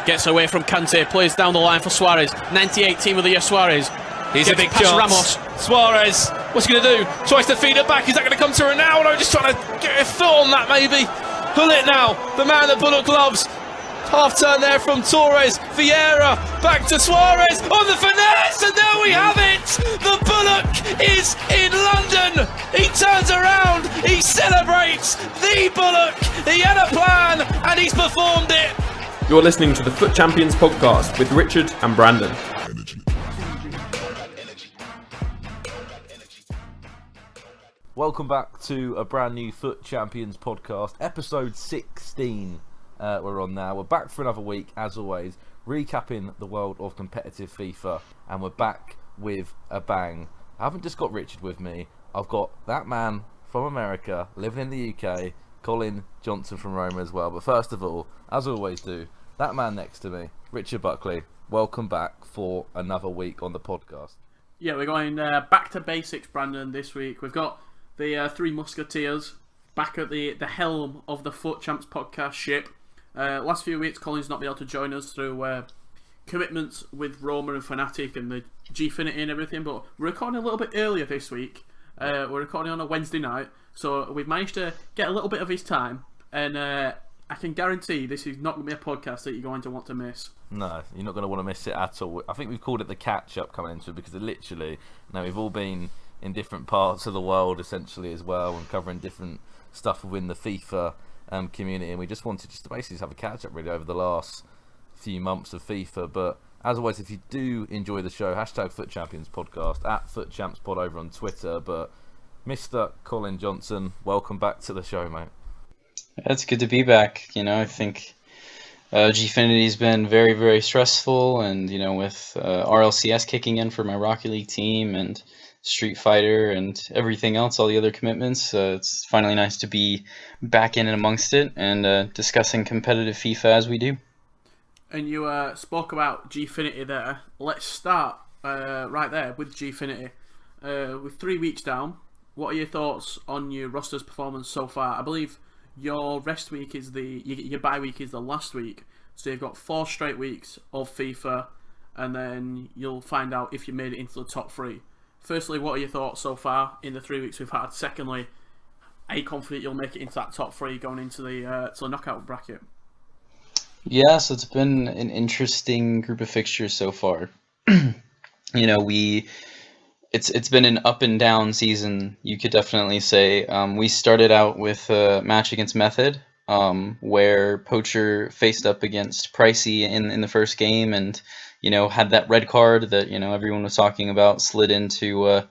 Gets away from Kante, plays down the line for Suarez. 98 team of the year, Suarez. He's a big chance. Ramos. Suarez, what's he going to do? Tries to feed it back. Is that going to come to Ronaldo? Just trying to get a foot on that, maybe. Pull it now. The man that Bullock loves. Half turn there from Torres. Vieira back to Suarez on the finesse, and there we have it. The Bullock is in London. He turns around. He celebrates. The Bullock. He had a plan, and he's performed it. You're listening to the FUT Champions podcast with Richard and Brandon. Welcome back to a brand new FUT Champions podcast, episode 16. We're on now. We're back for another week, as always, recapping the world of competitive FIFA, and we're back with a bang. I haven't just got Richard with me. I've got that man from America, living in the UK, Colin Johnson from Roma as well. But first of all, as I always do, that man next to me, Richard Buckley. Welcome back for another week on the podcast. Yeah, we're going back to basics, Brandon, this week. We've got the Three Musketeers back at the helm of the FUT Champs podcast ship. Last few weeks, Colin's not been able to join us through commitments with Roma and Fnatic and the Gfinity and everything, but we're recording a little bit earlier this week. We're recording on a Wednesday night, so we've managed to get a little bit of his time, and I can guarantee this is not going to be a podcast that you're going to want to miss. No, you're not going to want to miss it at all. I think we've called it the catch-up coming into it because it literally, we've all been in different parts of the world essentially as well, and covering different stuff within the FIFA community, and we just wanted to basically have a catch-up really over the last few months of FIFA. But as always, if you do enjoy the show, hashtag FUT Champions podcast, at FUT Champs Pod over on Twitter. But Mr. Colin Johnson, welcome back to the show, mate. It's good to be back. I think Gfinity's been very, very stressful, and with RLCS kicking in for my Rocket League team and Street Fighter and everything else, all the other commitments, it's finally nice to be back in and amongst it and discussing competitive FIFA as we do. And you spoke about Gfinity there. Let's start right there with Gfinity. With 3 weeks down, what are your thoughts on your roster's performance so far? I believe your rest week is your bye week is the last week, so you've got 4 straight weeks of FIFA, and then you'll find out if you made it into the top 3. Firstly, what are your thoughts so far in the 3 weeks we've had? Secondly, are you confident you'll make it into that top 3 going into the knockout bracket? Yeah, so it's been an interesting group of fixtures so far. It's been an up and down season, you could definitely say. We started out with a match against Method, where Poacher faced up against Pricey in the first game, and had that red card that everyone was talking about, slid into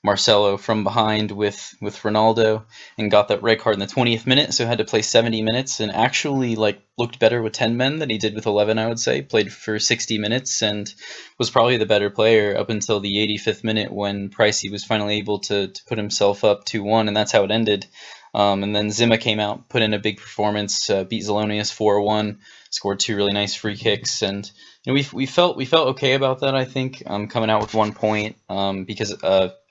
Marcelo from behind with Ronaldo, and got that red card in the 20th minute, so had to play 70 minutes, and actually looked better with 10 men than he did with 11, I would say. Played for 60 minutes and was probably the better player up until the 85th minute when Pricey was finally able to put himself up 2-1, and that's how it ended. And then Zima came out, put in a big performance, beat Zelonius 4-1, scored 2 really nice free kicks, and we felt okay about that, I think, coming out with 1 point, because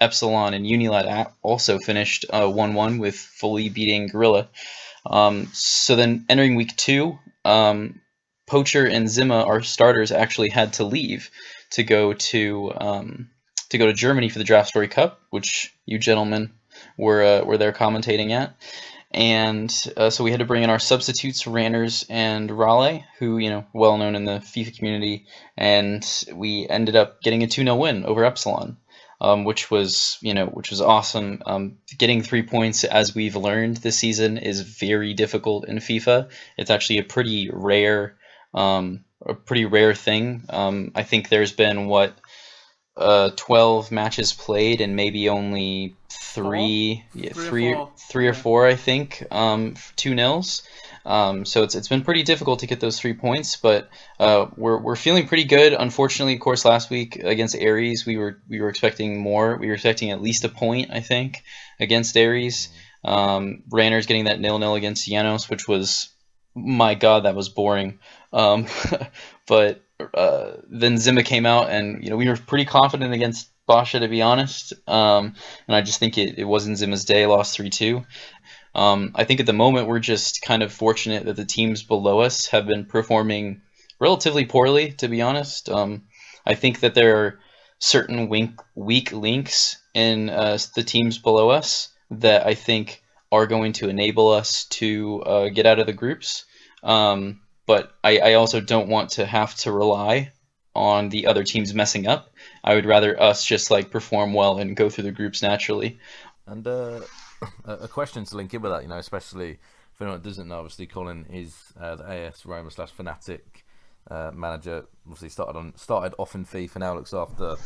Epsilon and Unilad also finished 1-1 with fully beating Gorilla. So then entering week 2, Poacher and Zima, our starters, actually had to leave to go to Germany for the Draft Story Cup, which you gentlemen were there commentating at. And so we had to bring in our substitutes, Ranners and Raleigh, who, well known in the FIFA community, and we ended up getting a 2-0 win over Epsilon, which was awesome. Getting 3 points, as we've learned this season, is very difficult in FIFA. It's actually a pretty rare thing. I think there's been 12 matches played and maybe only three or four, I think, 2-0s. So it's been pretty difficult to get those 3 points, but we're feeling pretty good. Unfortunately, of course, last week against Ares, we were expecting more. We were expecting at least a point, I think, against Ares. Ranners getting that 0-0 against Llanos, which was, my God, that was boring. But then Zima came out, and we were pretty confident against Basha, to be honest. And I just think it wasn't Zima's day. Lost 3-2. I think at the moment we're just kind of fortunate that the teams below us have been performing relatively poorly, to be honest. I think that there are certain weak links in the teams below us that I think are going to enable us to get out of the groups. But I also don't want to have to rely on the other teams messing up. I would rather us just like perform well and go through the groups naturally. And a question to link in with that, you know, especially for anyone that doesn't know, obviously Colin is the AS Roma / Fnatic manager. Obviously started off in FIFA, now looks after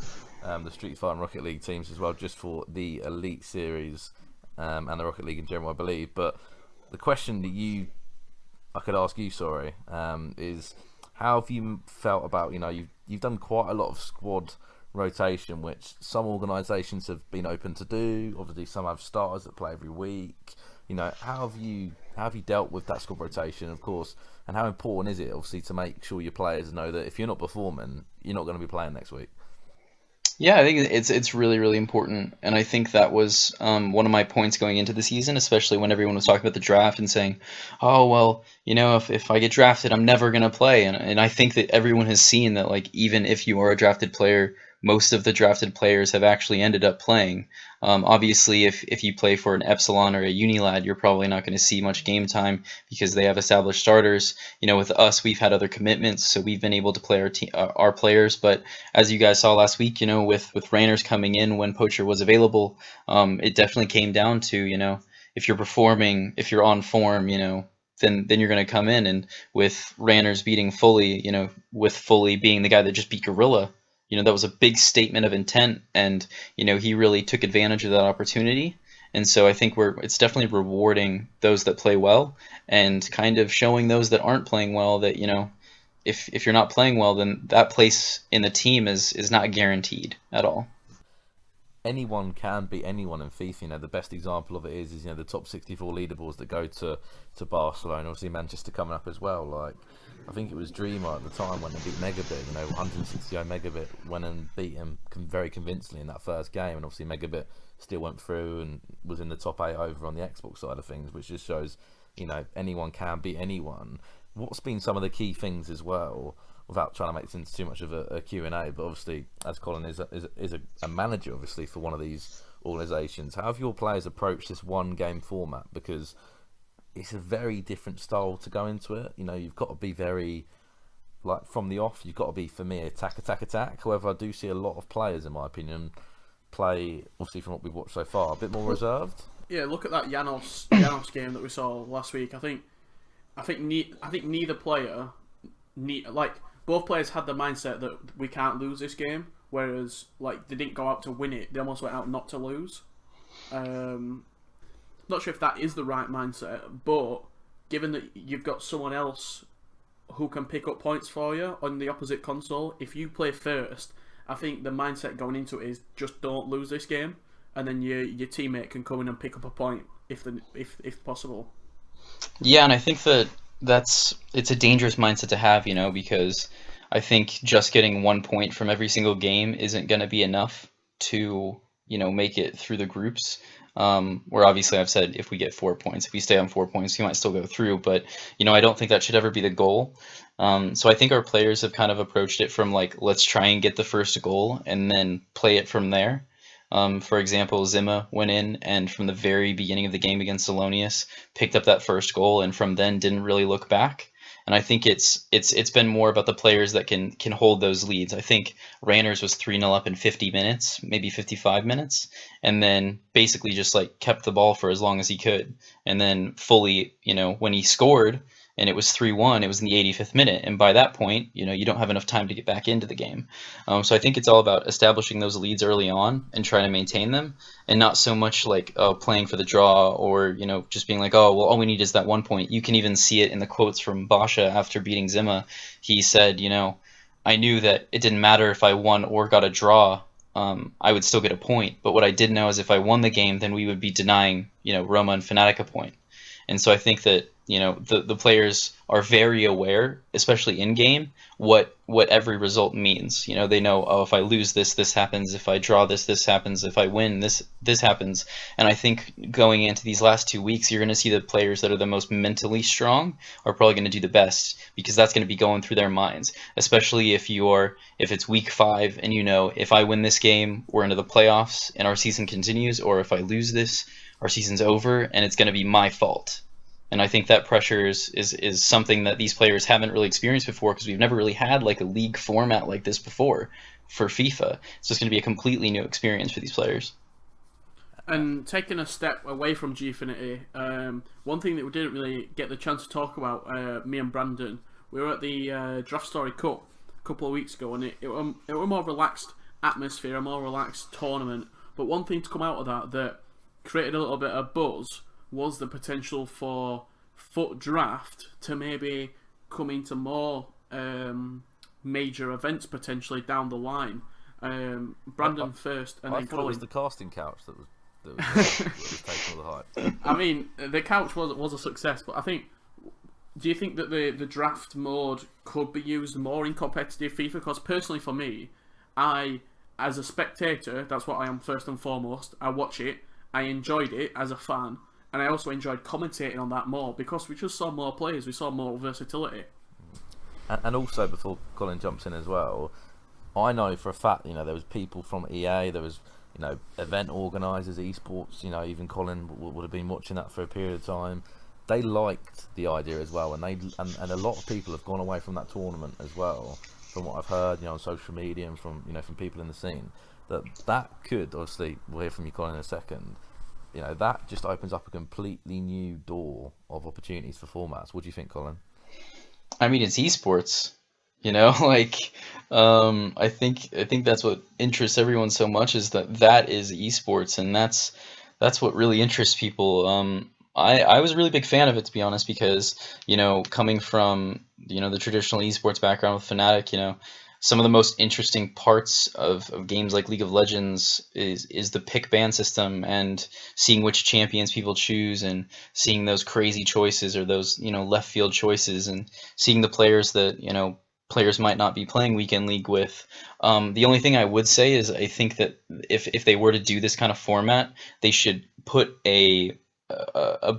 the Street Fighter and Rocket League teams as well, just for the Elite Series and the Rocket League in general, I believe. But the question that I could ask you, is how have you felt about, you know, you've done quite a lot of squad rotation, which some organisations have been open to do. Obviously, some have starters that play every week. You know, how have you dealt with that squad rotation, of course, and how important is it, obviously, to make sure your players know that if you're not performing, you're not going to be playing next week? Yeah, I think it's really, really important, and I think that was one of my points going into the season, especially when everyone was talking about the draft and saying, oh, well, you know, if I get drafted, I'm never going to play, and I think that everyone has seen that, like, even if you are a drafted player, most of the drafted players have actually ended up playing. Obviously, if you play for an Epsilon or a Unilad, you're probably not going to see much game time because they have established starters. You know, with us, we've had other commitments, so we've been able to play our players. But as you guys saw last week, you know, with Rainers coming in when Poacher was available, it definitely came down to, you know, if you're performing, if you're on form, you know, then you're going to come in. And with Rainers beating Fully, you know, with Fully being the guy that just beat Gorilla, you know, that was a big statement of intent, and, you know, he really took advantage of that opportunity. And so I think it's definitely rewarding those that play well and kind of showing those that aren't playing well that, you know, if you're not playing well, then that place in the team is not guaranteed at all. Anyone can beat anyone in FIFA. You know, the best example of it is you know, the top 64 leaderboards that go to Barcelona, obviously Manchester coming up as well. Like, I think it was Dreamer at the time when they beat Megabit, you know, 160 Megabit went and beat him very convincingly in that first game, and obviously Megabit still went through and was in the top 8 over on the Xbox side of things, which just shows, you know, anyone can beat anyone. What's been some of the key things as well, without trying to make this too much of a Q&A, but obviously, as Colin is a manager, obviously, for one of these organisations, how have your players approached this one game format? Because it's a very different style to go into it. You know, you've got to be very, like, from the off, you've got to be, for me, attack. However, I do see a lot of players, in my opinion, play, obviously from what we've watched so far, a bit more reserved. Yeah, look at that Janos game that we saw last week. I think neither player, both players had the mindset that we can't lose this game, whereas, like, they didn't go out to win it, they almost went out not to lose. Not sure if that is the right mindset, but given that you've got someone else who can pick up points for you on the opposite console, if you play first, I think the mindset going into it is just don't lose this game, and then your teammate can come in and pick up a point if possible. Yeah, and I think it's a dangerous mindset to have, you know, because I think just getting 1 point from every single game isn't going to be enough to, you know, make it through the groups. Where obviously I've said if we get 4 points, if we stay on 4 points, we might still go through. But, you know, I don't think that should ever be the goal. So I think our players have kind of approached it from, like, let's try and get the first goal and then play it from there. For example, Zima went in and from the very beginning of the game against Zelonius picked up that first goal, and from then didn't really look back. And I think it's been more about the players that can hold those leads. I think Rainers was 3-0 up in 50 minutes, maybe 55 minutes, and then basically just, like, kept the ball for as long as he could. And then Fully, you know, when he scored and it was 3-1, it was in the 85th minute, and by that point, you know, you don't have enough time to get back into the game. So I think it's all about establishing those leads early on and trying to maintain them, and not so much like playing for the draw, or, you know, just being like, oh, well, all we need is that 1 point. You can even see it in the quotes from Basha after beating Zima. He said, you know, I knew that it didn't matter if I won or got a draw, I would still get a point. But what I did know is if I won the game, then we would be denying, you know, Roma and Fnatic a point. And so I think that, you know, the players are very aware, especially in game, what every result means. You know, they know, oh, if I lose this, this happens. If I draw this, this happens. If I win, this happens. And I think going into these last 2 weeks, you're going to see the players that are the most mentally strong are probably going to do the best, because that's going to be going through their minds, especially if it's week 5 and you know, if I win this game, we're into the playoffs and our season continues, or if I lose this, our season's over and it's going to be my fault. And I think that pressure is something that these players haven't really experienced before, because we've never really had like a league format like this before for FIFA. It's just going to be a completely new experience for these players. And taking a step away from Gfinity, one thing that we didn't really get the chance to talk about, me and Brandon, we were at the Draft Story Cup a couple of weeks ago, and it was a more relaxed atmosphere, a more relaxed tournament. But one thing to come out of that created a little bit of buzz was the potential for FUT Draft to maybe come into more major events potentially down the line. Brandon first, and I then thought Colin. it was the casting couch that was taking all the hype. I mean, the couch was a success, but I think, do you think that the draft mode could be used more in competitive FIFA? Because personally for me, as a spectator, that's what I am first and foremost. I watch it, I enjoyed it as a fan, and I also enjoyed commentating on that more, because we just saw more players, we saw more versatility. And also, before Colin jumps in as well, I know for a fact, you know, there was people from EA, there was, you know, event organisers, esports, you know, even Colin would have been watching that for a period of time. They liked the idea as well, and a lot of people have gone away from that tournament as well, from what I've heard, you know, on social media and from, you know, from people in the scene, that could, obviously, we'll hear from you, Colin, in a second, you know, that just opens up a completely new door of opportunities for formats. What do you think, Colin? I mean, it's esports, you know, like, I think that's what interests everyone so much, is that is esports, and that's what really interests people. I was a really big fan of it, to be honest, because, you know, coming from, you know, the traditional esports background with Fnatic, you know, some of the most interesting parts of games like League of Legends is the pick ban system, and seeing which champions people choose, and seeing those crazy choices, or those, you know, left field choices, and seeing the players that, you know, players might not be playing Weekend League with. The only thing I would say is, I think that if they were to do this kind of format, they should put a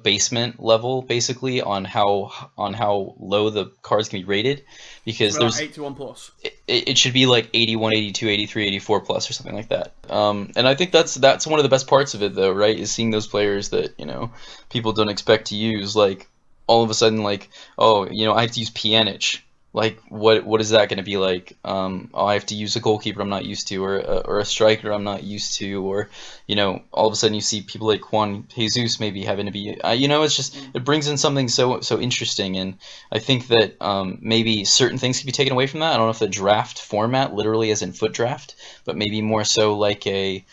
basement level basically on how low the cards can be rated, because there's 81 plus. It should be like 81, 82, 83, 84 plus, or something like that. And I think that's one of the best parts of it, though, right? Is seeing those players that, you know, people don't expect to use, like, all of a sudden, like, oh, you know, I have to use Pjanic. Like, what is that going to be like? Oh, I have to use a goalkeeper I'm not used to, or a striker I'm not used to, or, you know, all of a sudden you see people like Juan Jesus maybe having to be, you know, it's just, it brings in something so interesting, and I think that maybe certain things could be taken away from that. I don't know if the draft format, literally as in FUT Draft, but maybe more so like a,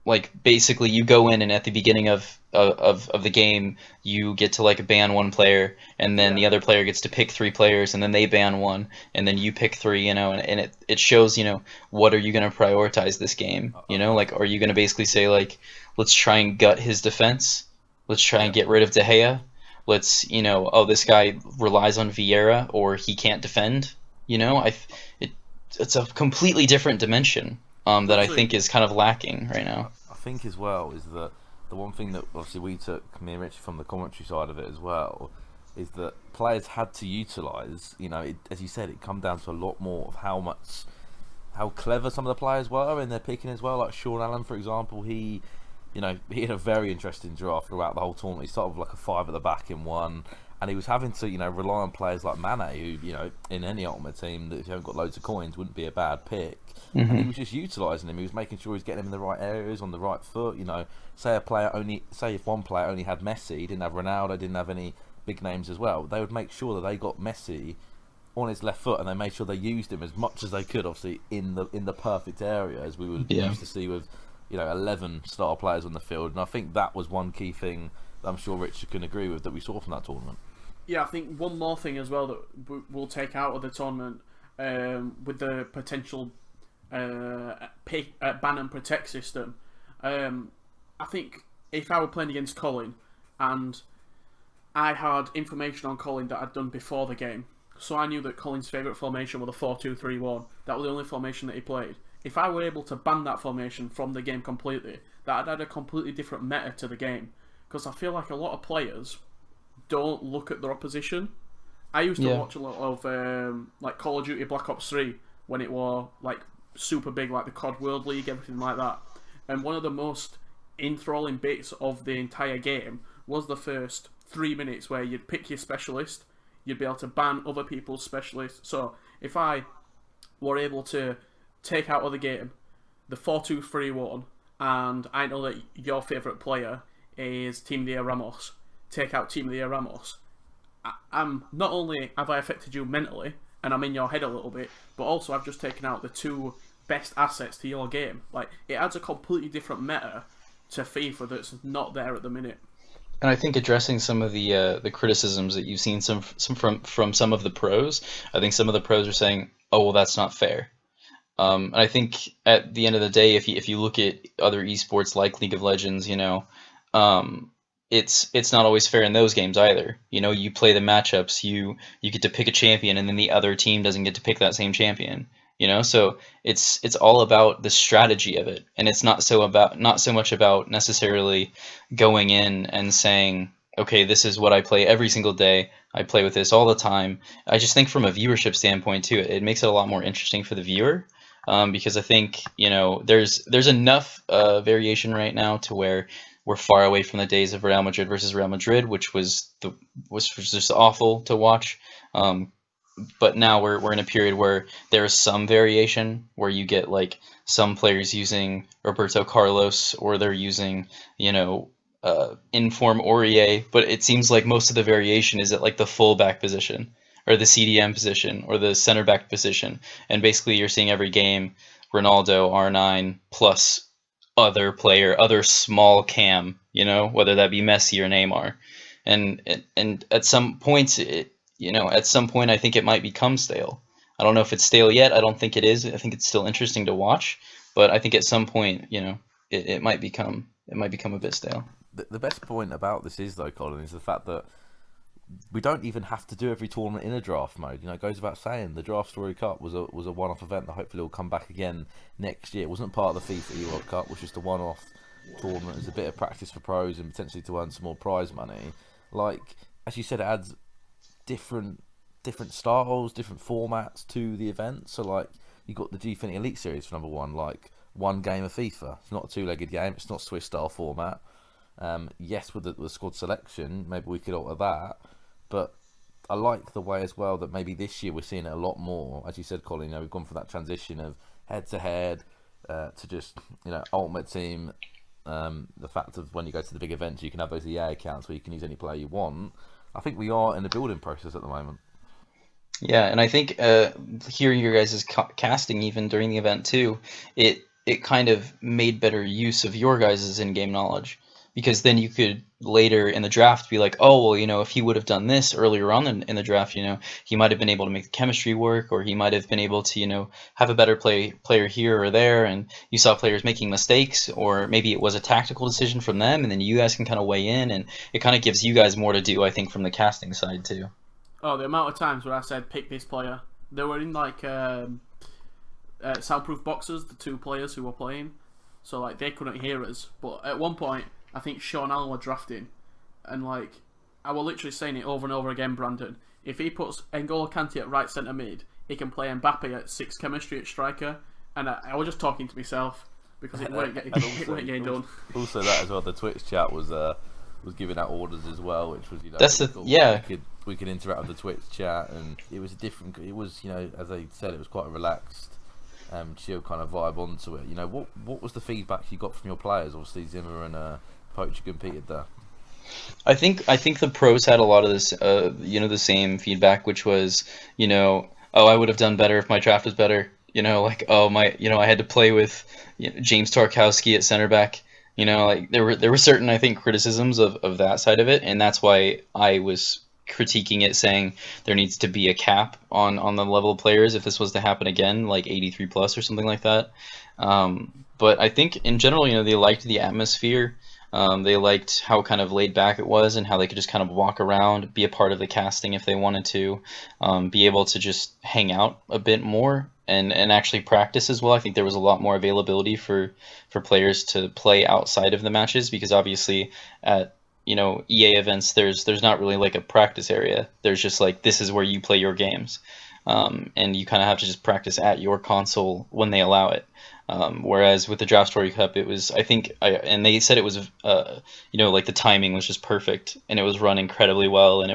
like basically you go in, and at the beginning of the game you get to like ban one player, and then the other player gets to pick 3 players, and then they ban one, and then you pick 3, you know, and it shows, you know, what are you going to prioritize this game, you know, like, are you going to basically say, like, let's try and gut his defense, let's try and get rid of De Gea, let's, you know, oh, this guy relies on Vieira, or he can't defend, you know, it's a completely different dimension that I think is kind of lacking right now. I think as well is that the one thing that obviously we took, me and Richie, from the commentary side of it as well, is that players had to utilise, you know, as you said, it come down to a lot more of how clever some of the players were in their picking as well. Like Sean Allen, for example, he had a very interesting draft throughout the whole tournament. He started with like a 5 at the back in one, and he was having to, you know, rely on players like Mane, who, you know, in any Ultimate team, that if you haven't got loads of coins, wouldn't be a bad pick. And he was just utilising him. He was making sure he was getting him in the right areas, on the right foot. You know, say if one player only had Messi, didn't have Ronaldo, didn't have any big names as well, they would make sure that they got Messi on his left foot, and they made sure they used him as much as they could, obviously in the perfect area, as we would used to see with, you know, 11 star players on the field. And I think that was one key thing that I'm sure Richard can agree with, that we saw from that tournament. Yeah, I think one more thing as well that we'll take out of the tournament, with the potential ban and protect system, I think if I were playing against Colin and I had information on Colin that I'd done before the game, so I knew that Colin's favourite formation was the 4-2-3-1. That was the only formation that he played. If I were able to ban that formation from the game completely, that'd add a completely different meta to the game. Because I feel like a lot of players don't look at their opposition. I used to watch a lot of like Call of Duty Black Ops 3 when it was like super big, like the COD World League, everything like that. And one of the most enthralling bits of the entire game was the first 3 minutes where you'd pick your specialist, you'd be able to ban other people's specialists. So if I were able to take out of the game the 4-2-3-1, and I know that your favourite player is Team Dia Ramos, take out Team Dia Ramos, I'm not only have I affected you mentally, and I'm in your head a little bit, but also I've just taken out the two best assets to your game. Like, it adds a completely different meta to FIFA that's not there at the minute. And I think addressing some of the criticisms that you've seen from some of the pros, I think some of the pros are saying, "Oh, well, that's not fair." And I think at the end of the day, if you look at other esports like League of Legends, you know, it's not always fair in those games either. You know, you play the matchups, you get to pick a champion, and then the other team doesn't get to pick that same champion. You know, so it's all about the strategy of it, and it's not so much about necessarily going in and saying, okay, this is what I play every single day. I play with this all the time. I just think from a viewership standpoint too, it makes it a lot more interesting for the viewer, because I think, you know, there's enough variation right now to where we're far away from the days of Real Madrid versus Real Madrid, which was just awful to watch. But now we're in a period where there is some variation, where you get like some players using Roberto Carlos, or they're using, you know, Inform Aurier, but it seems like most of the variation is at like the fullback position, or the CDM position, or the center back position, and basically you're seeing every game Ronaldo, R9 plus other small cam, you know, whether that be Messi or Neymar, and at some points at some point I think it might become stale. I don't know if it's stale yet. I don't think it is. I think it's still interesting to watch, but I think at some point, you know, it might become a bit stale. The best point about this is, though, Colin, is the fact that we don't even have to do every tournament in a draft mode. You know, it goes without saying, the Draft Story Cup was a one-off event that hopefully will come back again next year. It wasn't part of the FIFA World Cup, which was just a one-off tournament. It was a bit of practice for pros and potentially to earn some more prize money. Like, as you said, it adds different styles, different formats to the event. So, like, you got the Gfinity Elite Series for number one, like one game of FIFA. It's not a two-legged game. It's not Swiss style format. Yes, with the squad selection, maybe we could alter that. But I like the way as well that maybe this year we're seeing it a lot more. As you said, Colin, you know, we've gone from that transition of head-to-head to just, you know, Ultimate Team. The fact of when you go to the big events, you can have those EA accounts where you can use any player you want. I think we are in the building process at the moment. Yeah, and I think hearing your guys' casting even during the event too, it kind of made better use of your guys' in-game knowledge, because then you could later in the draft be like, oh, well, you know, if he would have done this earlier on in the draft, you know, he might have been able to make the chemistry work, or he might have been able to, you know, have a better player here or there, and you saw players making mistakes, or maybe it was a tactical decision from them, and then you guys can kind of weigh in, and it kind of gives you guys more to do, I think, from the casting side too. Oh, the amount of times where I said pick this player, they were in like soundproof boxes, the two players who were playing, so like they couldn't hear us. But at one point, I think Sean Allen were drafting, and like I was literally saying it over and over again, Brandon. If he puts N'Golo Kante at right centre mid, he can play Mbappe at 6 chemistry at striker, and I was just talking to myself because it weren't getting done. Also, that as well, the Twitch chat was giving out orders as well, which was, you know, that's cool. Yeah. We could interact with the Twitch chat, and it was you know, as I said, it was quite a relaxed, chill kind of vibe onto it. You know, what was the feedback you got from your players? Obviously, Zimmer and Poacher competed there. I think the pros had a lot of this, you know, the same feedback, which was, you know, oh, I would have done better if my draft was better. You know, like, oh, you know, I had to play with, you know, James Tarkowski at center back. You know, like there were certain, I think, criticisms of that side of it, and that's why I was critiquing it, saying there needs to be a cap on the level of players if this was to happen again, like 83 plus or something like that. But I think in general, you know, they liked the atmosphere. They liked how kind of laid back it was and how they could just kind of walk around, be a part of the casting if they wanted to, be able to just hang out a bit more and actually practice as well. I think there was a lot more availability for players to play outside of the matches, because obviously at EA events there's not really like a practice area. There's just like, this is where you play your games, and you kind of have to just practice at your console when they allow it. Whereas with the Draft Story Cup, it was, I think, and they said it was, like the timing was just perfect, and it was run incredibly well, and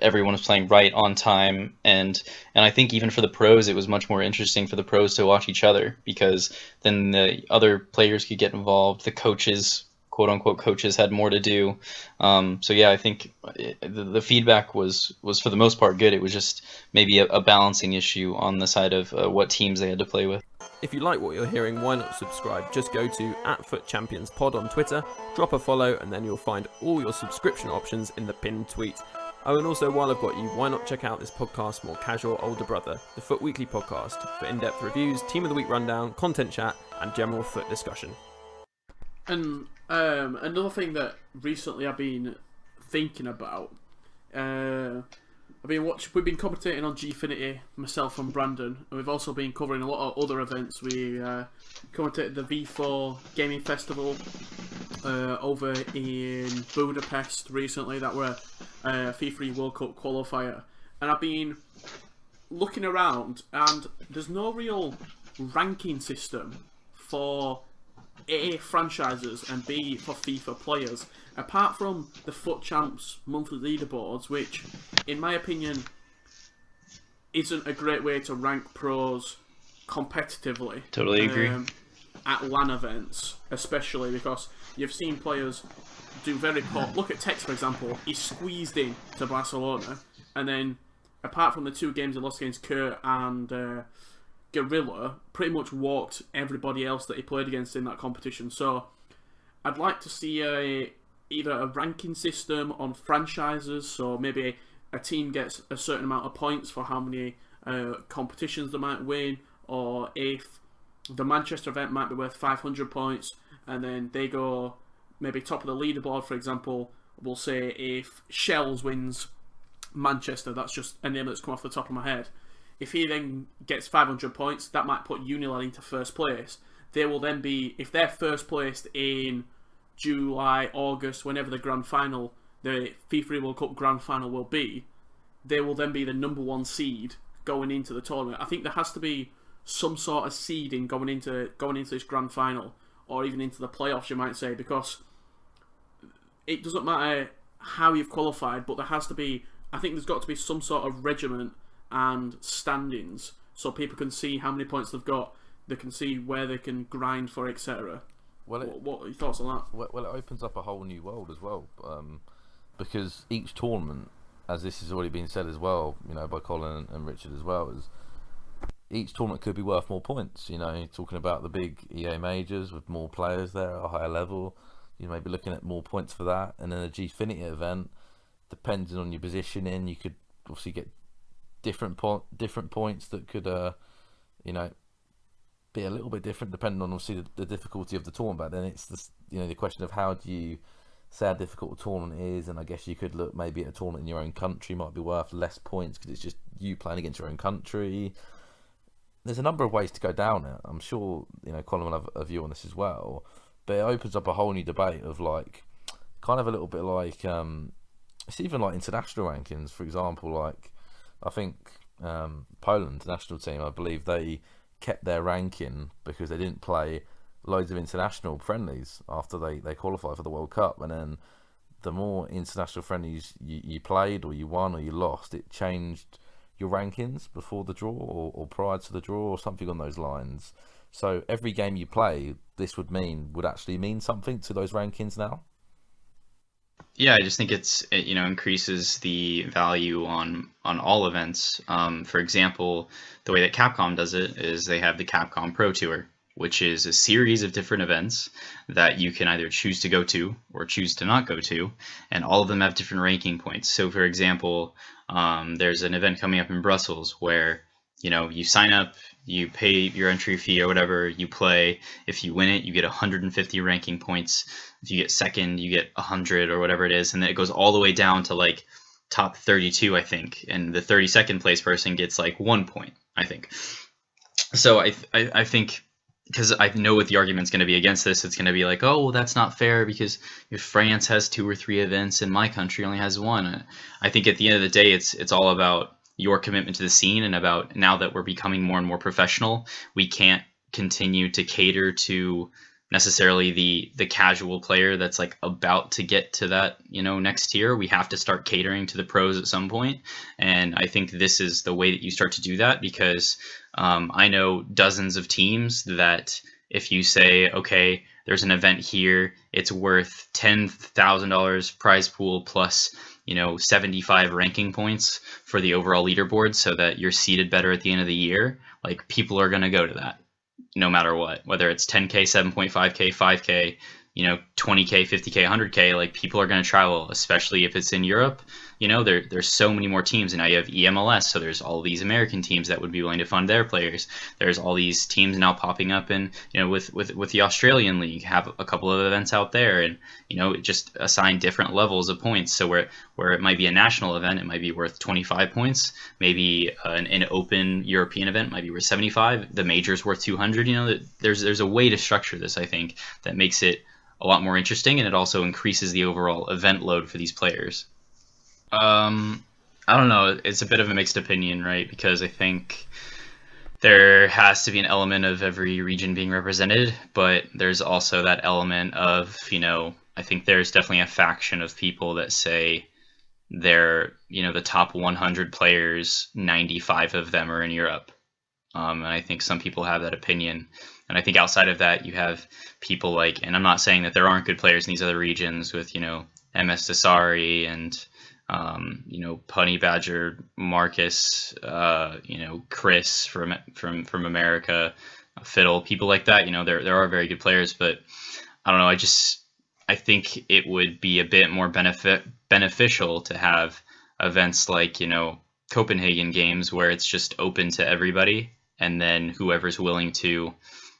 everyone was playing right on time, and I think even for the pros, it was much more interesting for the pros to watch each other, because then the other players could get involved, the coaches, quote unquote coaches, had more to do. So yeah, I think the feedback was for the most part good. It was just maybe a balancing issue on the side of what teams they had to play with. If you like what you're hearing, why not subscribe? Just go to @FUT Champions Pod on Twitter, drop a follow, and then you'll find all your subscription options in the pinned tweet. Oh, and also, while I've got you, why not check out this podcast, More Casual Older Brother, the FUT Weekly podcast, for in-depth reviews, Team of the Week rundown, content chat, and general FUT discussion. And another thing that recently I've been thinking about, we've been commentating on Gfinity, myself and Brandon, and we've also been covering a lot of other events. We commentated the V4 Gaming Festival over in Budapest recently, that were a FeWC World Cup qualifier, and I've been looking around, and there's no real ranking system for A, franchises, and B, for FIFA players, apart from the FUT Champs monthly leaderboards, which, in my opinion, isn't a great way to rank pros competitively. Totally agree. At LAN events, especially because you've seen players do very poor. Look at Tex, for example. He squeezed in to Barcelona, and then, apart from the 2 games he lost against Kurt and Gorilla, pretty much walked everybody else that he played against in that competition. So I'd like to see either a ranking system on franchises, so maybe a team gets a certain amount of points for how many competitions they might win, or if the Manchester event might be worth 500 points, and then they go maybe top of the leaderboard, for example. We'll say if Shells wins Manchester, that's just a name that's come off the top of my head. If he then gets 500 points, that might put Unilad into first place. They will then be, if they're first placed in July, August, whenever the grand final, the FIFA World Cup grand final will be, they will then be the #1 seed going into the tournament. I think there has to be some sort of seeding going into this grand final, or even into the playoffs, you might say, because it doesn't matter how you've qualified, but there has to be, I think there's got to be some sort of regiment and standings, so people can see how many points they've got, they can see where they can grind for, etc. What are your thoughts on that? Well, it opens up a whole new world as well, because each tournament, as this has already been said as well, by Colin and Richard as well, is each tournament could be worth more points. Talking about the big EA majors with more players there at a higher level, you may be looking at more points for that. And then a Gfinity event, depending on your positioning, you could obviously get different points that could be a little bit different depending on obviously the difficulty of the tournament. But then it's the question of how do you say how difficult a tournament is, and I guess you could look maybe at a tournament in your own country might be worth less points because it's just you playing against your own country. There's a number of ways to go down it. I'm sure Colin will have a view on this as well, but it opens up a whole new debate of like kind of a little bit like it's even like international rankings, for example. Like I think Poland national team, I believe they kept their ranking because they didn't play loads of international friendlies after they qualified for the World Cup, and then the more international friendlies you played or you won or you lost, it changed your rankings before the draw or prior to the draw or something on those lines. So every game you play, this would actually mean something to those rankings now. Yeah, I just think it increases the value on all events. For example, the way that Capcom does it is they have the Capcom Pro Tour, which is a series of different events that you can either choose to go to or choose to not go to, and all of them have different ranking points. So for example, there's an event coming up in Brussels where you know, you sign up, you pay your entry fee or whatever, you play. If you win it, you get 150 ranking points. If you get second, you get 100 or whatever it is, and then it goes all the way down to like top 32, I think, and the 32nd place person gets like 1 point, I think. So I think, because I know what the argument's going to be against this, it's going to be like, oh, well, that's not fair because if France has 2 or 3 events and my country only has 1. I think at the end of the day, it's all about your commitment to the scene, and about, now that we're becoming more and more professional, we can't continue to cater to necessarily the casual player that's like about to get to that, you know, next tier. We have to start catering to the pros at some point, and I think this is the way that you start to do that, because I know dozens of teams that if you say, okay, there's an event here, it's worth $10,000 prize pool plus, you know, 75 ranking points for the overall leaderboard so that you're seated better at the end of the year, like people are going to go to that no matter what, whether it's 10K, 7.5K, 5K, you know, 20K, 50K, 100K, like people are going to travel, especially if it's in Europe. You know, there's so many more teams, and now you have EMLS, so there's all these American teams that would be willing to fund their players. There's all these teams now popping up, and you know, with the Australian League, have a couple of events out there, and you know, just assign different levels of points. So where it might be a national event, it might be worth 25 points. Maybe an open European event might be worth 75. The major's worth 200. You know, there's a way to structure this, I think, that makes it a lot more interesting, and it also increases the overall event load for these players. I don't know. It's a bit of a mixed opinion, right? Because I think there has to be an element of every region being represented, but there's also that element of, you know, I think there's definitely a faction of people that say they're, you know, the top 100 players, 95 of them are in Europe. And I think some people have that opinion. And I think outside of that, you have people like, and I'm not saying that there aren't good players in these other regions with, you know, MS Desari and, you know, Punny Badger, Marcus, you know, Chris from America, Fiddle, people like that. You know, there are very good players, but I don't know. I think it would be a bit more beneficial to have events like, you know, Copenhagen Games, where it's just open to everybody, and then whoever's willing to,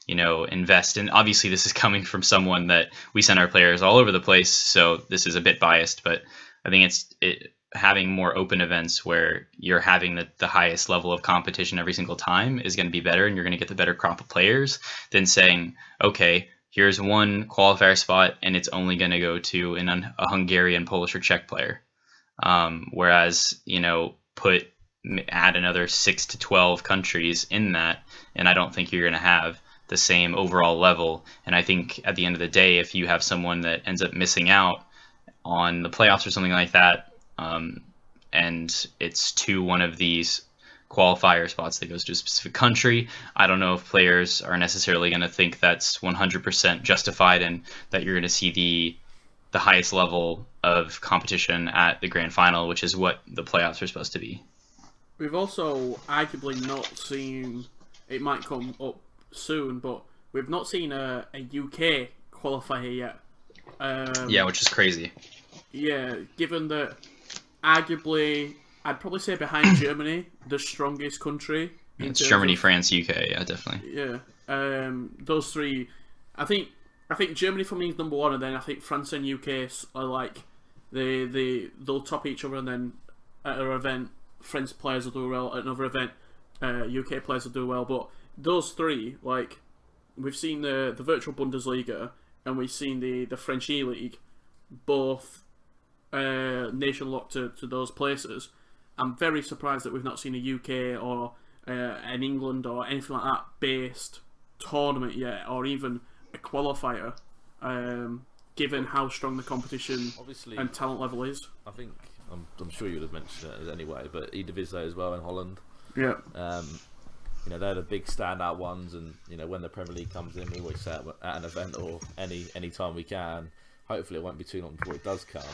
you know, invest. And obviously this is coming from someone that we send our players all over the place, so this is a bit biased, but I think having more open events where you're having the highest level of competition every single time is going to be better, and you're going to get the better crop of players than saying, okay, here's one qualifier spot and it's only going to go to a Hungarian, Polish, or Czech player. Whereas, you know, add another 6 to 12 countries in that, and I don't think you're going to have the same overall level. And I think at the end of the day, if you have someone that ends up missing out on the playoffs or something like that, and it's to one of these qualifier spots that goes to a specific country, I don't know if players are necessarily going to think that's 100% justified, and that you're going to see the highest level of competition at the grand final, which is what the playoffs are supposed to be. We've also arguably not seen, it might come up soon, but we've not seen a UK qualifier yet. Yeah, which is crazy. Yeah, given that arguably, I'd probably say behind Germany, the strongest country. It's Germany, France, UK, yeah, definitely. Yeah, those three. I think Germany for me is number one, and then I think France and UK are like they'll top each other, and then at an event, French players will do well. At another event, UK players will do well. But those three, like, we've seen the virtual Bundesliga, and we've seen the French E-League, both nation locked to those places. I'm very surprised that we've not seen a UK or an England or anything like that based tournament yet, or even a qualifier, given how strong the competition obviously and talent level is. I think I'm sure you would have mentioned it anyway, but Eredivisie as well in Holland. Yeah. You know, they're the big standout ones, and you know, when the Premier League comes in, we always say at an event or any time we can. Hopefully, it won't be too long before it does come.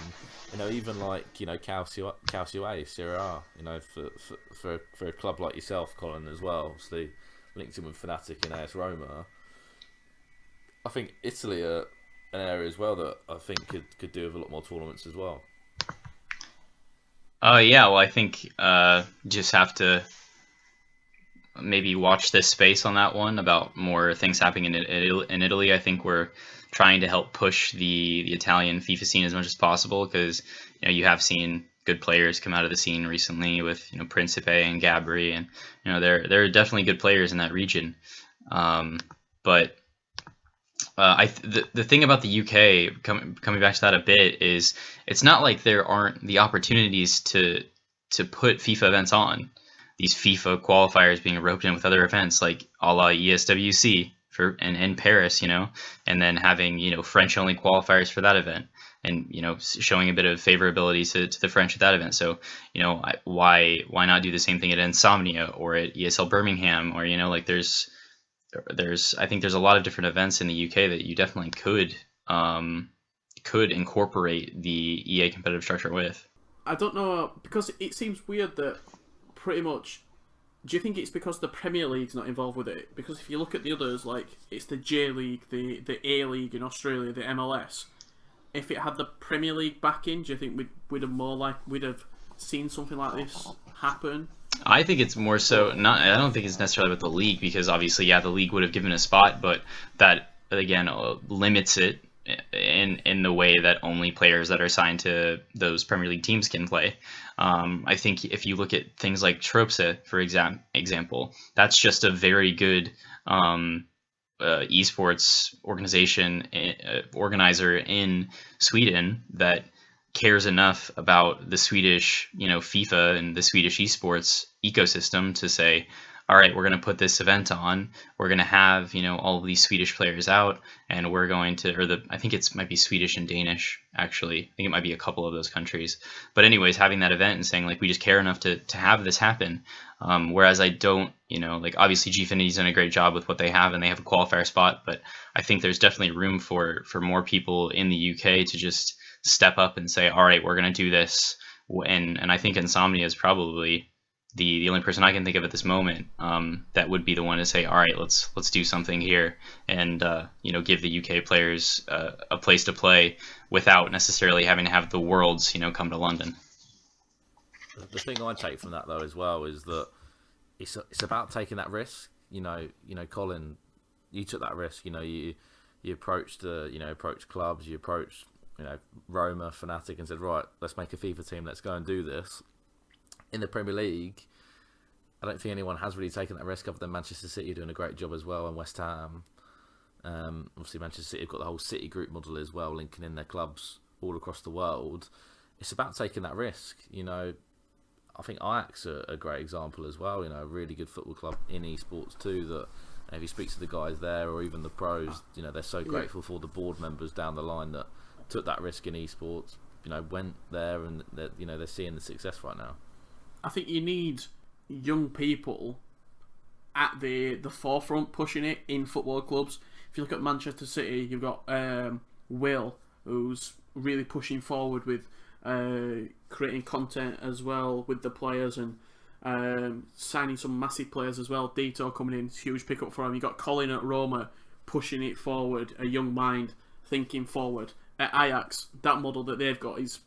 You know, even like, you know, Calcio A, Serie A. You know, for a club like yourself, Colin, as well. Obviously, linked in with Fnatic and AS Roma. I think Italy are an area as well that I think could do with a lot more tournaments as well. Yeah, well, I think just have to maybe watch this space on that one about more things happening in Italy. I think we're trying to help push the Italian FIFA scene as much as possible, because you have seen good players come out of the scene recently with Principe and Gabri, and there are definitely good players in that region. But the thing about the UK, coming back to that a bit, is it's not like there aren't the opportunities to put FIFA events on. These FIFA qualifiers being roped in with other events like a la ESWC in Paris, and then having French only qualifiers for that event, and showing a bit of favorability to the French at that event. So why not do the same thing at Insomnia or at ESL Birmingham, or I think there's a lot of different events in the UK that you definitely could incorporate the EA competitive structure with. I don't know, because it seems weird that pretty much. Do you think it's because the Premier League's not involved with it? Because if you look at the others, like it's the J League, the A League in Australia, the MLS. If it had the Premier League backing, do you think we'd have seen something like this happen? I think it's more so not. I don't think it's necessarily about the league, because obviously, the league would have given a spot, but that again limits it in the way that only players that are signed to those Premier League teams can play. I think if you look at things like Tromsø, for example, that's just a very good esports organizer in Sweden that cares enough about the Swedish, FIFA and the Swedish esports ecosystem to say, all right, we're going to put this event on. We're going to have, all of these Swedish players out, and we're going to, I think it might be Swedish and Danish, actually. I think it might be a couple of those countries. But anyways, having that event and saying, we just care enough to have this happen. Whereas I don't, obviously Gfinity's done a great job with what they have, and they have a qualifier spot, but I think there's definitely room for more people in the UK to just step up and say, all right, we're going to do this. And I think Insomnia is probably the only person I can think of at this moment that would be the one to say, all right, let's do something here, and give the UK players a place to play without necessarily having to have the Worlds come to London. The thing I take from that though as well is that it's about taking that risk. Colin, you took that risk. You approached approached clubs, you approached Roma, Fnatic, and said, right, let's make a FIFA team, let's go and do this. In the Premier League, I don't think anyone has really taken that risk other than Manchester City doing a great job as well, and West Ham. Obviously, Manchester City have got the whole City Group model as well, linking in their clubs all across the world. It's about taking that risk. I think Ajax are a great example as well. A really good football club in esports too. That if you speak to the guys there, or even the pros, they're so grateful for the board members down the line that took that risk in esports. Went there, and they're seeing the success right now. I think you need young people at the forefront pushing it in football clubs. If you look at Manchester City, you've got Will, who's really pushing forward with creating content as well with the players, and signing some massive players as well. Dito coming in, huge pickup for him. You've got Colin at Roma pushing it forward, a young mind thinking forward. At Ajax, that model that they've got is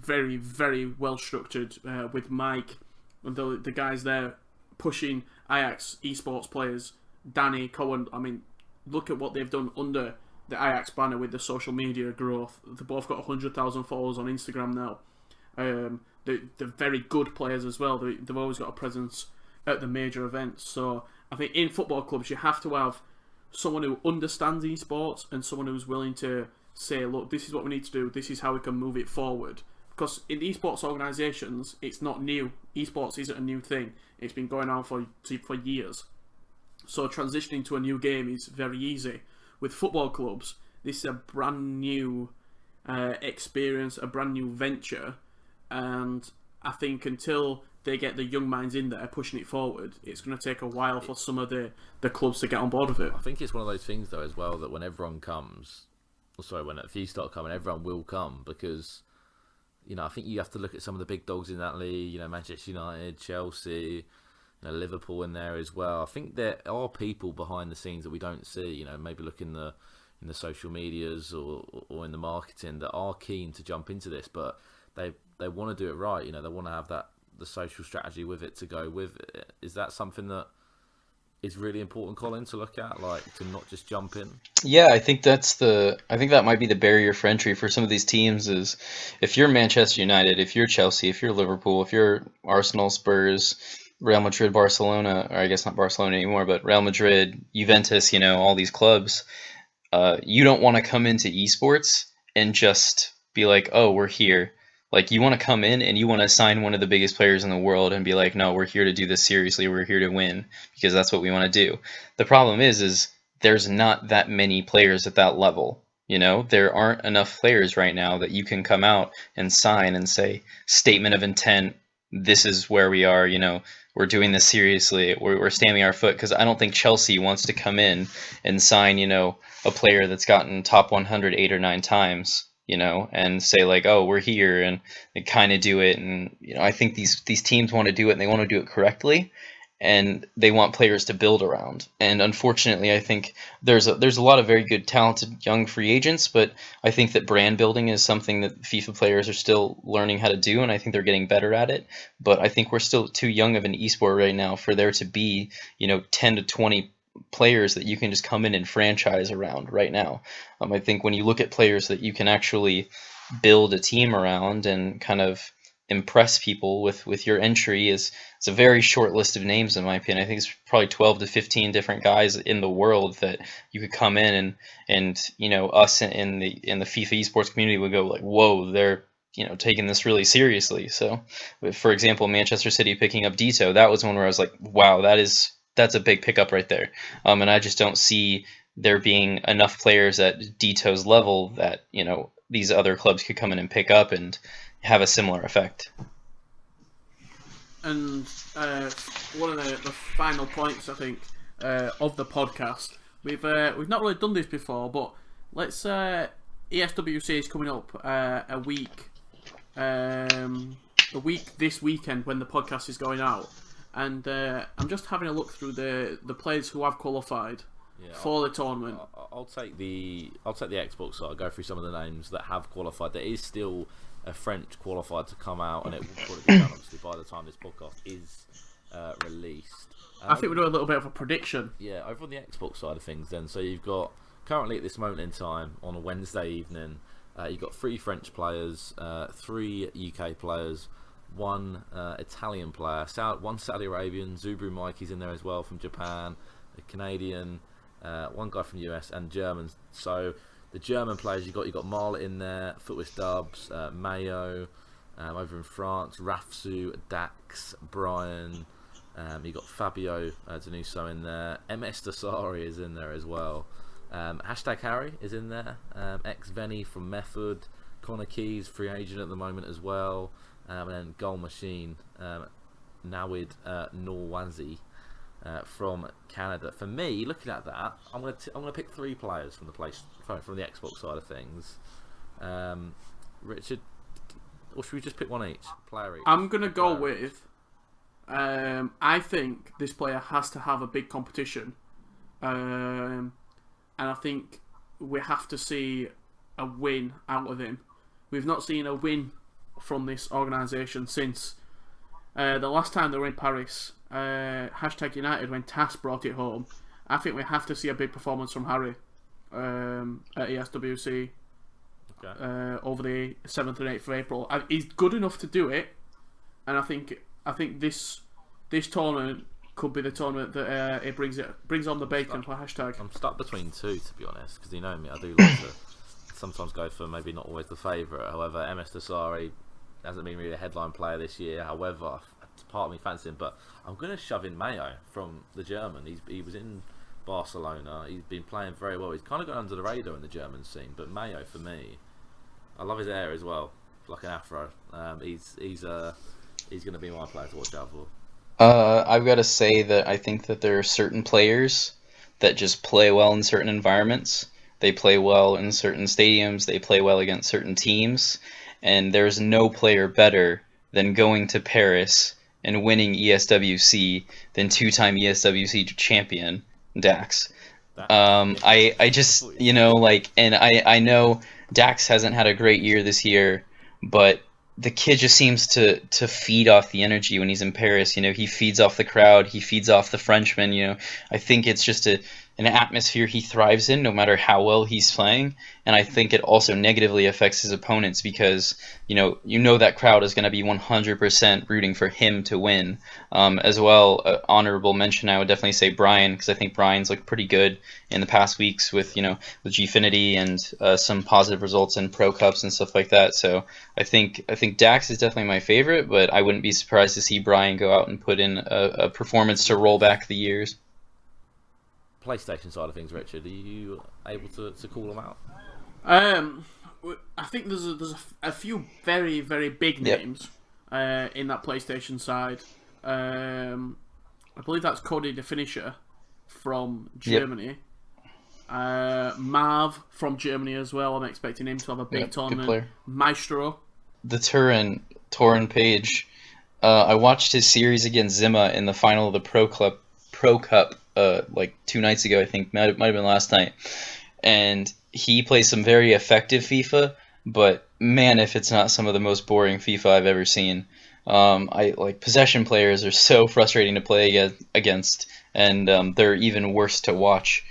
very, very well structured, with Mike and the guys there pushing Ajax esports players. Danny, Cohen, look at what they've done under the Ajax banner with the social media growth. They've both got 100,000 followers on Instagram now. They're very good players as well. They've always got a presence at the major events. So I think in football clubs you have to have someone who understands esports and someone who's willing to say, look, this is what we need to do, this is how we can move it forward. Because in esports organisations, it's not new. Esports isn't a new thing. It's been going on for years. So transitioning to a new game is very easy. With football clubs, this is a brand new experience, a brand new venture. And I think until they get the young minds in there pushing it forward, it's going to take a while for some of the clubs to get on board with it. I think it's one of those things though as well that when everyone comes, when if you start coming, everyone will come, because I think you have to look at some of the big dogs in that league. Manchester United, Chelsea, Liverpool in there as well. I think there are people behind the scenes that we don't see. Maybe look in the social medias or in the marketing that are keen to jump into this, but they want to do it right. They want to have the social strategy with it to go with it. Is that something that is really important, Colin, to look at, like to not just jump in? Yeah, I think that might be the barrier for entry for some of these teams is if you're Manchester United, if you're Chelsea, if you're Liverpool, if you're Arsenal, Spurs, Real Madrid, Barcelona, or I guess not Barcelona anymore, but Real Madrid, Juventus, all these clubs, you don't want to come into esports and just be like, oh, we're here. Like, you want to come in and you want to sign one of the biggest players in the world and be like, no, we're here to do this seriously. We're here to win because that's what we want to do. The problem is there's not that many players at that level. There aren't enough players right now that you can come out and sign and say, statement of intent, this is where we are, we're doing this seriously. We're stamping our foot, because I don't think Chelsea wants to come in and sign, a player that's gotten top 100 8 or 9 times. And say like, oh, we're here, and they kind of do it. And, I think these teams want to do it, and they want to do it correctly, and they want players to build around. And unfortunately, I think there's a lot of very good, talented young free agents, but I think that brand building is something that FIFA players are still learning how to do, and I think they're getting better at it. But I think we're still too young of an esport right now for there to be, 10 to 20 players that you can just come in and franchise around right now. I think when you look at players that you can actually build a team around and kind of impress people with your entry, it's a very short list of names, in my opinion. I think it's probably 12 to 15 different guys in the world that you could come in and us in the FIFA esports community would go like, whoa, they're taking this really seriously. So, for example, Manchester City picking up Dito, that was one where I was like, wow, that's a big pickup right there. And I just don't see there being enough players at Dito's level that, these other clubs could come in and pick up and have a similar effect. And one of the final points, I think, of the podcast, we've not really done this before, but let's ESWC is coming up a week this weekend when the podcast is going out. And I'm just having a look through the players who have qualified for the tournament. I'll take the Xbox side. I'll go through some of the names that have qualified. There is still a French qualified to come out, and it will probably be done obviously by the time this podcast is released. I think we'll do a little bit of a prediction. Yeah, over on the Xbox side of things then. So you've got, currently at this moment in time, on a Wednesday evening, you've got 3 French players, 3 UK players, 1 Italian player, 1 Saudi Arabian, Zubru Mikey's in there as well from Japan, a Canadian, 1 guy from US, and Germans. So the German players, you've got Marlet in there, Footwish Dubs, Mayo, over in France, Rafsu, Dax, Brian, you've got Fabio Danuso in there, MS Dasari is in there as well, Hashtag Harry is in there, X-Veni from Method, Connor Keys, free agent at the moment as well, and then Goal Machine, Nawid Norwazi from Canada. For me, looking at that, I'm gonna pick 3 players from the Xbox side of things. Richard, or should we just pick 1 each? Player each. I'm gonna go with. I think this player has to have a big competition, and I think we have to see a win out of him. We've not seen a win from this organisation since the last time they were in Paris. Hashtag United, when TAS brought it home. I think we have to see a big performance from Harry at ESWC over the 7th and 8th of April. He's good enough to do it, and I think this tournament could be the tournament that it brings on the bacon for Hashtag. I'm stuck between 2, to be honest, because you know me, I do like to sometimes go for maybe not always the favourite. However, MS Dasari hasn't been really a headline player this year. However, part of me fancies him, but I'm going to shove in Mayo from the German. He was in Barcelona. He's been playing very well. He's kind of gone under the radar in the German scene, but Mayo, for me, I love his hair as well, like an afro. He's going to be my player to watch out for. I've got to say that I think that there are certain players that just play well in certain environments. They play well in certain stadiums. They play well against certain teams. And there's no player better than going to Paris and winning ESWC than 2-time ESWC champion Dax. I just, and I know Dax hasn't had a great year this year, but the kid just seems to feed off the energy when he's in Paris. You know, he feeds off the crowd, he feeds off the Frenchmen. You know, I think it's just an atmosphere he thrives in, no matter how well he's playing. And I think it also negatively affects his opponents because you know that crowd is going to be 100% rooting for him to win. As well, honorable mention, I would definitely say Brian, because I think Brian's looked pretty good in the past weeks with with Gfinity and some positive results in Pro Cups and stuff like that. So I think Dax is definitely my favorite, but I wouldn't be surprised to see Brian go out and put in a performance to roll back the years. PlayStation side of things, Richard, are you able to call them out? I think there's a few very, very big names in that PlayStation side. I believe that's Cody the Finisher from Germany. Marv from Germany as well. I'm expecting him to have a big tournament. Maestro. The Torin Page. I watched his series against Zima in the final of the Pro Cup like 2 nights ago, I think. Might have been last night. And he plays some very effective FIFA, but man, if it's not some of the most boring FIFA I've ever seen. Possession players are so frustrating to play against, and they're even worse to watch.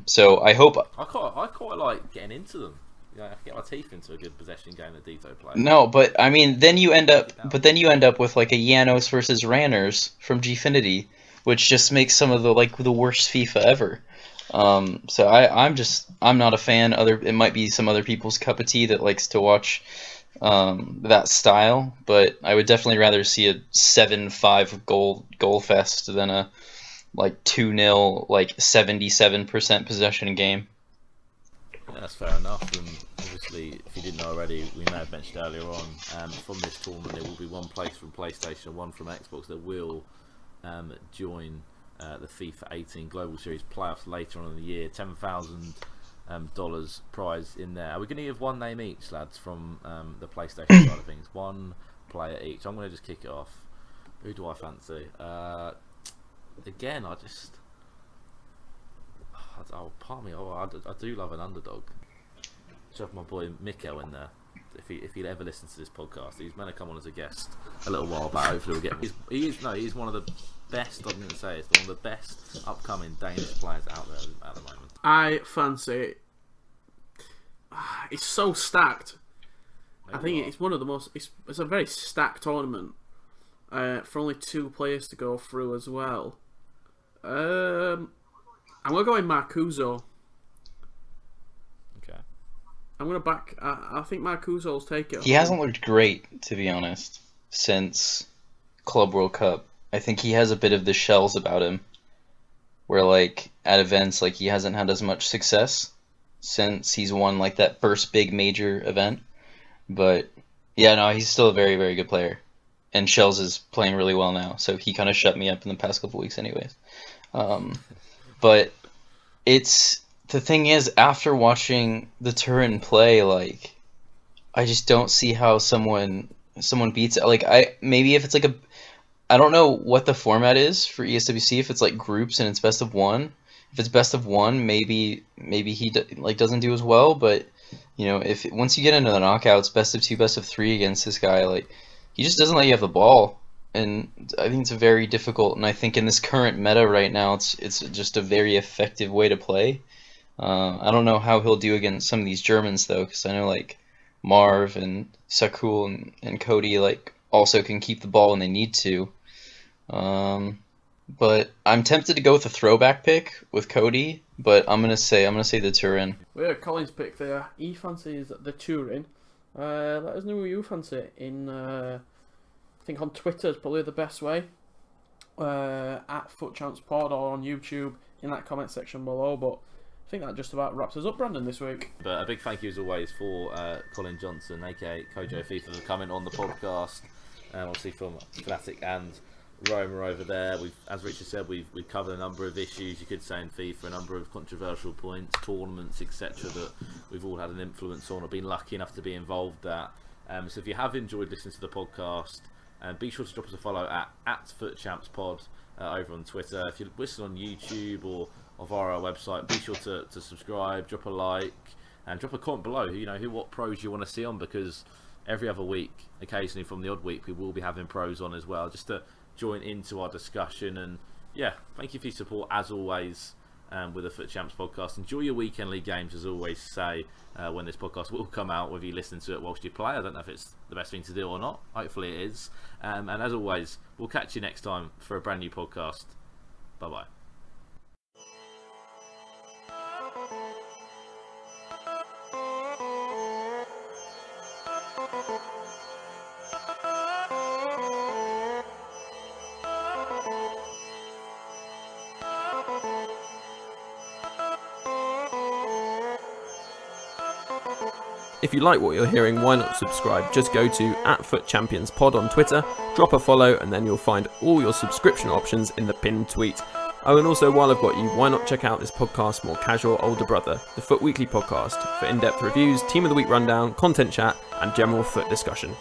So I hope I quite like getting into them. I can get my teeth into a good possession game that Dito plays. No, but I mean, then you end up with like a Janos versus Ranners from Gfinity, which just makes some of the worst FIFA ever. So I'm not a fan. It might be some other people's cup of tea that likes to watch that style, but I would definitely rather see a 7-5 goal fest than a 2-0 77% possession game. Yeah, that's fair enough. And obviously, if you didn't know already, we may have mentioned earlier on, from this tournament there will be one place from PlayStation and one from Xbox that will join the FIFA 18 Global Series playoffs later on in the year. $10,000 prize in there. Are we going to give one name each, lads, from the PlayStation side of things? One player each. I'm going to just kick it off. Who do I fancy? Again, I do love an underdog. Shove my boy Mikkel in there. If he'd ever listen to this podcast, he's meant to come on as a guest a little while back. Hopefully we'll get. He's one of the best. I'm going to say it's one of the best upcoming Danish players out there at the moment. I fancy it. It's so stacked. I think it's one of the most. It's a very stacked tournament. For only 2 players to go through as well. I'm gonna go in Marcuso. Okay. I'm gonna back. I think Marcuso'll take it. He hasn't looked great, to be honest, since Club World Cup. I think he has a bit of the shells about him, where at events he hasn't had as much success since he's won that first big major event. But yeah, no, he's still a very, very good player, and Shells is playing really well now. So he kind of shut me up in the past couple weeks, anyways. But the thing is, after watching the Turin play, I just don't see how someone beats it. Maybe if it's I don't know what the format is for ESWC. If it's groups and it's best of 1. If it's best of 1, maybe he doesn't do as well. But once you get into the knockouts, best of 2, best of 3 against this guy, he just doesn't let you have the ball. And I think it's very difficult. And I think in this current meta right now, it's just a very effective way to play. I don't know how he'll do against some of these Germans though, because I know Marv and Sakul and Cody also can keep the ball when they need to. But I'm tempted to go with a throwback pick with Cody, but I'm gonna say the Turin. We had Colin's pick there. He fancies the Turin. Let us know who you fancy in. I think on Twitter is probably the best way. At FUT Champs Pod or on YouTube in that comment section below. But I think that just about wraps us up, Brandon, this week. But a big thank you as always for Colin Johnson, aka Kojo FIFA, for coming on the podcast. Obviously from Fnatic and Roma over there. As Richard said, we've covered a number of issues, you could say, in FIFA, a number of controversial points, tournaments, etc. that we've all had an influence on or been lucky enough to be involved at. So if you have enjoyed listening to the podcast, be sure to drop us a follow at FUT Champs Pod over on Twitter. If you're listening on YouTube or via our website, be sure to subscribe, drop a like, and drop a comment below. What pros you want to see on, because every other week, occasionally from the odd week, we will be having pros on as well, just to join into our discussion. And yeah, thank you for your support as always with the FUT Champs podcast. Enjoy your weekend league games, as always say, when this podcast will come out, whether you listen to it whilst you play. I don't know if it's the best thing to do or not. Hopefully it is. And as always, we'll catch you next time for a brand new podcast. Bye bye. If you like what you're hearing, why not subscribe? Just go to @FUT Champions Pod on Twitter, drop a follow, and then you'll find all your subscription options in the pinned tweet. Oh, and also, while I've got you, why not check out this podcast, More Casual Older Brother, the FUT Weekly podcast, for in-depth reviews, Team of the Week rundown, content chat, and general FUT discussion.